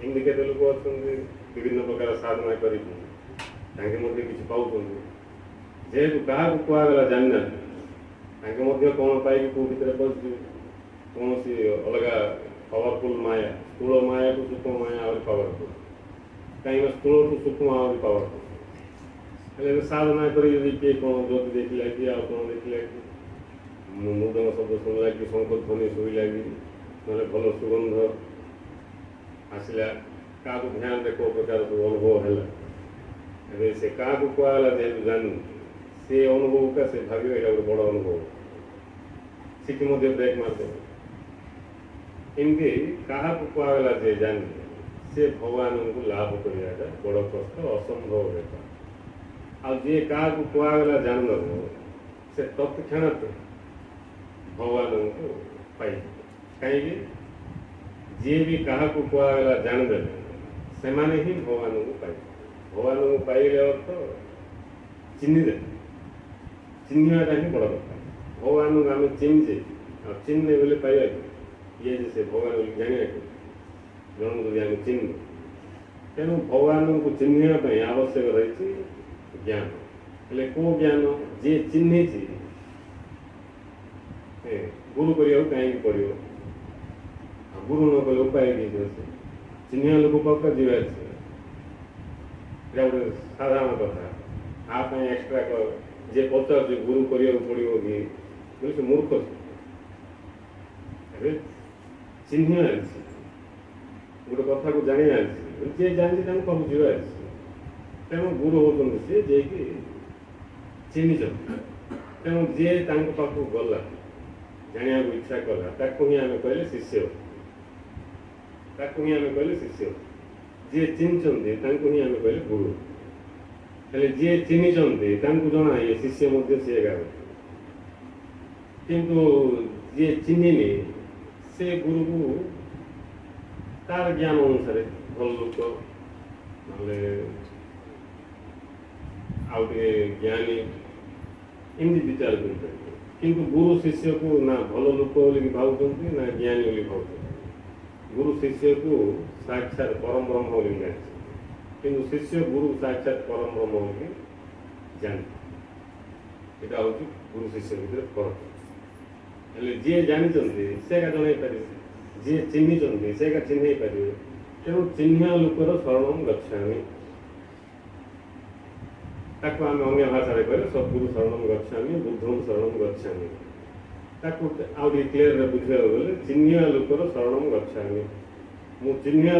ଏମିତି କେତେ ଲୋକ ଅଛନ୍ତି ବିଭିନ୍ନ ପ୍ରକାର ସାଧନା କରିକି ତାଙ୍କେ ମଧ୍ୟ କିଛି ପାଉଛନ୍ତି। ଯେହେତୁ କାହାକୁ କୁହାଗଲା ଜାଣିନାହାନ୍ତି, ତାଙ୍କେ ମଧ୍ୟ କ'ଣ ପାଇକି କେଉଁ ଭିତରେ ପଶିଯିବେ, କୌଣସି ଅଲଗା ପାୱାରଫୁଲ୍ ମାୟା, ସ୍ଥୂଳ ମାୟାଠୁ ସୂକ୍ଷ୍ମ ମାୟା ଆହୁରି ପାୱାରଫୁଲ୍, କାହିଁକିନା ସ୍ଥୂଳଠୁ ସୂକ୍ଷ୍ମ ଆହୁରି ପାୱାରଫୁଲ୍। ହେଲେ ଏବେ ସାଧନା କରି ଯଦି କିଏ କ'ଣ ଜ୍ୟୋତି ଦେଖିଲା କି ଆଉ କ'ଣ ଦେଖିଲା କି ମୃଦଙ୍ଗ ଶବ୍ଦ ଶୁଣିଲା କି ଶଙ୍ଖ ଧ୍ୱନି ଶୁଣିଲା କି ନହେଲେ ଭଲ ସୁଗନ୍ଧ ଆସିଲା, କାହାକୁ ଧ୍ୟାନରେ କେଉଁ ପ୍ରକାର ସବୁ ଅନୁଭବ ହେଲା, ଏବେ ସେ କାହାକୁ କୁହାଗଲା ଯେହେତୁ ଜାଣିନି, ସେ ଅନୁଭବଟା ସେ ଭାବିବ ଏଇଟା ଗୋଟେ ବଡ଼ ଅନୁଭବ, ସେଠି ମଧ୍ୟ ବ୍ରେକ୍ ମାରିଦେବ। ଏମିତି କାହାକୁ କୁହାଗଲା ଯେ ଜାଣିନି, ସେ ଭଗବାନଙ୍କୁ ଲାଭ କରିବାଟା ବଡ଼ କଷ୍ଟ, ଅସମ୍ଭବ ବେପାର। ଆଉ ଯିଏ କାହାକୁ କୁହାଗଲା ଜାଣିନବ, ସେ ତତ୍କ୍ଷଣାତ୍ ଭଗବାନଙ୍କୁ ପାଇଯିବ। କାହିଁକି? ଯିଏ ବି କାହାକୁ କୁହାଗଲା ଜାଣିଦେଲେ ସେମାନେ ହିଁ ଭଗବାନଙ୍କୁ ପାଇବେ। ଭଗବାନଙ୍କୁ ପାଇଲେ ଅର୍ଥ ଚିହ୍ନିଦେଲେ, ଚିହ୍ନିବାଟା ହିଁ ବଡ଼ କଥା। ଭଗବାନଙ୍କୁ ଆମେ ଚିହ୍ନିଛେ, ଆଉ ଚିହ୍ନିଲେ ବୋଲେ ପାଇବା କି? ଇଏ ଯେ ସେ ଭଗବାନ ବୋଲି ଜାଣିବା କି? ଜଣକୁ ଯଦି ଆମେ ଚିହ୍ନିବୁ, ତେଣୁ ଭଗବାନଙ୍କୁ ଚିହ୍ନିବା ପାଇଁ ଆବଶ୍ୟକ ରହିଛି ଜ୍ଞାନ। ହେଲେ କେଉଁ ଜ୍ଞାନ? ଯିଏ ଚିହ୍ନିଛି ଗୁରୁ କରିବାକୁ କାହିଁକି ପଡ଼ିବ? ଆଉ ଗୁରୁ ନ କଲେ ଉପାୟ କିଛି ଅଛି? ଚିହ୍ନିବା ଲୋକ ପାଖ ଯିବା ଅଛି, ଏଇଟା ଗୋଟେ ସାଧାରଣ କଥା। ଆ ପାଇଁ ଏକ୍ସଟ୍ରା ଯିଏ ପଚାରୁଛି ଗୁରୁ କରିବାକୁ ପଡ଼ିବ କି ବୋଲି, ସେ ମୂର୍ଖ। ଏବେ ଚିହ୍ନିବା ଅଛି, ଗୋଟେ କଥାକୁ ଜାଣିବା ଅଛି, ଯିଏ ଜାଣିଛି ତାଙ୍କୁ ପାଖକୁ ଯିବା ଅଛି। ତେଣୁ ଗୁରୁ ହେଉଛନ୍ତି ସିଏ ଯିଏକି ଚିହ୍ନିଛନ୍ତି। ତେଣୁ ଯିଏ ତାଙ୍କ ପାଖକୁ ଗଲା, ଜାଣିବାକୁ ଇଚ୍ଛା କଲା, ତାକୁ ହିଁ ଆମେ କହିଲେ ଶିଷ୍ୟ, ତାକୁ ହିଁ ଆମେ କହିଲେ ଶିଷ୍ୟ। ଯିଏ ଚିହ୍ନିଛନ୍ତି ତାଙ୍କୁ ହିଁ ଆମେ କହିଲେ ଗୁରୁ। ହେଲେ ଯିଏ ଚିହ୍ନିଛନ୍ତି ତାଙ୍କୁ ଜଣା ଇଏ ଶିଷ୍ୟ ମଧ୍ୟ ସିଏ ଗାଏ। କିନ୍ତୁ ଯିଏ ଚିହ୍ନିନି, ସେ ଗୁରୁକୁ ତାର ଜ୍ଞାନ ଅନୁସାରେ ଭଲ ଲୋକ ନହେଲେ ଆଉ ଟିକେ ଜ୍ଞାନୀ ଏମିତି ବିଚାର କରିପାରିବେ। କିନ୍ତୁ ଗୁରୁ ଶିଷ୍ୟକୁ ନା ଭଲ ଲୋକ ବୋଲି ଭାବୁଛନ୍ତି, ନା ଜ୍ଞାନୀ ବୋଲି ଭାବୁଛନ୍ତି। ଗୁରୁ ଶିଷ୍ୟକୁ ସାକ୍ଷାତ ପରମ ବ୍ରହ୍ମ ବୋଲି ଜାଣିଛି, କିନ୍ତୁ ଶିଷ୍ୟ ଗୁରୁ ସାକ୍ଷାତ ପରମ ବ୍ରହ୍ମ ବୋଲି ଜାଣେ। ଏଇଟା ହେଉଛି ଗୁରୁ ଶିଷ୍ୟ ଭିତରେ ଫରକ। ହେଲେ ଯିଏ ଜାଣିଛନ୍ତି ସେ ଏକା ଜଣେଇ ପାରିବେ, ଯିଏ ଚିହ୍ନିଛନ୍ତି ସେ ଏକା ଚିହ୍ନେଇ ପାରିବେ। ତେଣୁ ଚିହ୍ନିବା ଲୋକର ଶରଣଂ ଗଚ୍ଛାମି, ତାକୁ ଆମେ ଅନ୍ୟ ଭାଷାରେ କହିଲେ ସଦ୍ଗୁରୁ ଶରଣଂ ଗଚ୍ଛାମି, ବୁଦ୍ଧଂ ଶରଣଂ ଗଚ୍ଛାମି। ତାକୁ ଆଉ ଟିକେ କ୍ଲିୟରରେ ବୁଝିବାକୁ ଗଲେ ଚିହ୍ନିବା ଲୋକର ଶରଣଂ ଗଚ୍ଛାମି। ମୁଁ ଚିହ୍ନିବା